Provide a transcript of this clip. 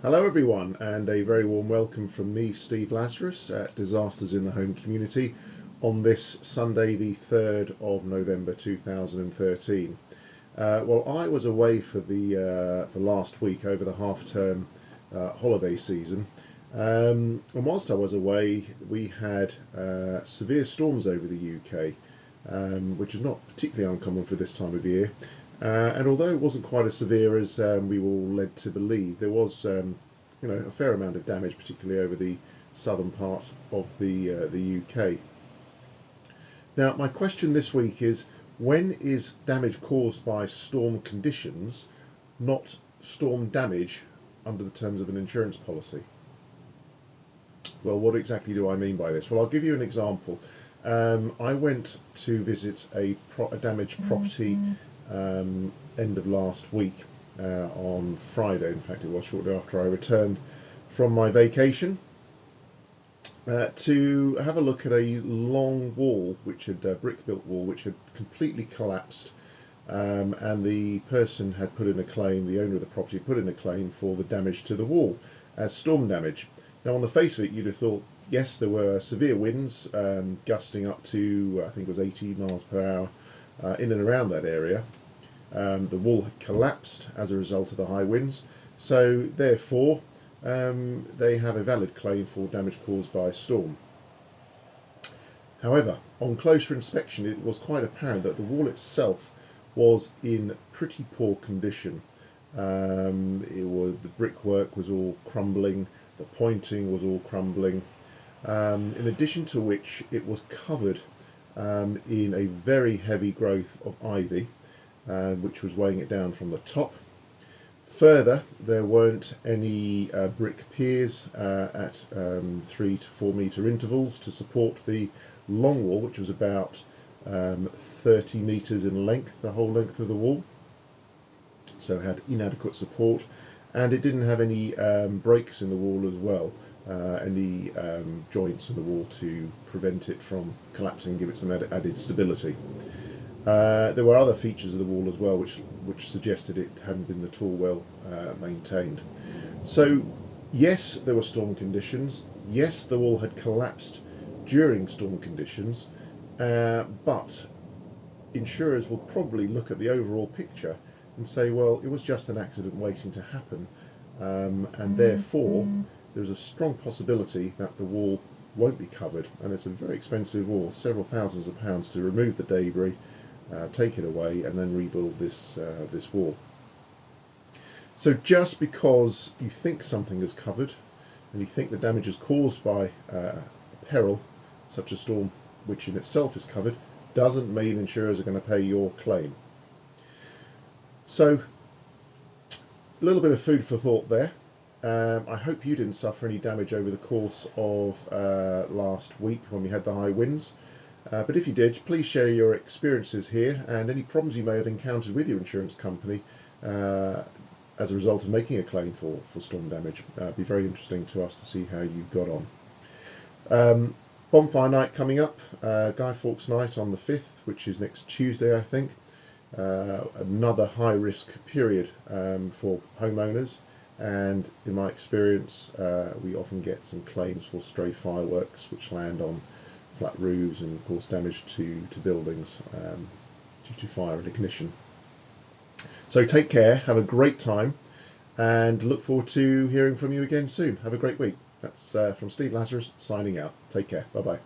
Hello everyone, and a very warm welcome from me, Steve Lazarus, at Disasters in the Home Community on this Sunday the 3rd of November 2013. Well, I was away for last week over the half-term holiday season, and whilst I was away we had severe storms over the UK, which is not particularly uncommon for this time of year. And although it wasn't quite as severe as we were all led to believe, there was a fair amount of damage, particularly over the southern part of the UK. Now, my question this week is, when is damage caused by storm conditions not storm damage under the terms of an insurance policy? Well, what exactly do I mean by this? Well, I'll give you an example. I went to visit a damaged property end of last week on Friday. In fact, it was shortly after I returned from my vacation to have a look at a long wall, which had brick-built wall, which had completely collapsed, and the person had put in a claim. The owner of the property put in a claim for the damage to the wall as storm damage. Now, on the face of it, you'd have thought, yes, there were severe winds gusting up to, I think it was 80 miles per hour in and around that area. The wall had collapsed as a result of the high winds, so therefore they have a valid claim for damage caused by a storm. However, on closer inspection, it was quite apparent that the wall itself was in pretty poor condition. The brickwork was all crumbling, the pointing was all crumbling, in addition to which it was covered in a very heavy growth of ivy, which was weighing it down from the top. Further, there weren't any brick piers at 3 to 4 metre intervals to support the long wall, which was about 30 metres in length, the whole length of the wall. So it had inadequate support, and it didn't have any breaks in the wall as well, any joints in the wall to prevent it from collapsing and give it some added stability. There were other features of the wall as well which suggested it hadn't been at all well maintained. So yes, there were storm conditions, yes, the wall had collapsed during storm conditions, but insurers will probably look at the overall picture and say, well, it was just an accident waiting to happen, and therefore there's a strong possibility that the wall won't be covered, and it's a very expensive wall, several thousands of pounds to remove the debris, take it away, and then rebuild this wall. So just because you think something is covered and you think the damage is caused by a peril such a storm, which in itself is covered, doesn't mean insurers are going to pay your claim. So a little bit of food for thought there. I hope you didn't suffer any damage over the course of last week when we had the high winds. But if you did, please share your experiences here and any problems you may have encountered with your insurance company as a result of making a claim for storm damage. It'd be very interesting to us to see how you got on. Bonfire night coming up, Guy Fawkes night on the 5th, which is next Tuesday, I think. Another high risk period for homeowners, and in my experience we often get some claims for stray fireworks which land on flat roofs and cause damage to buildings due to fire and ignition. So take care, have a great time, and look forward to hearing from you again soon. Have a great week. That's from Steve Lazarus signing out. Take care. Bye bye.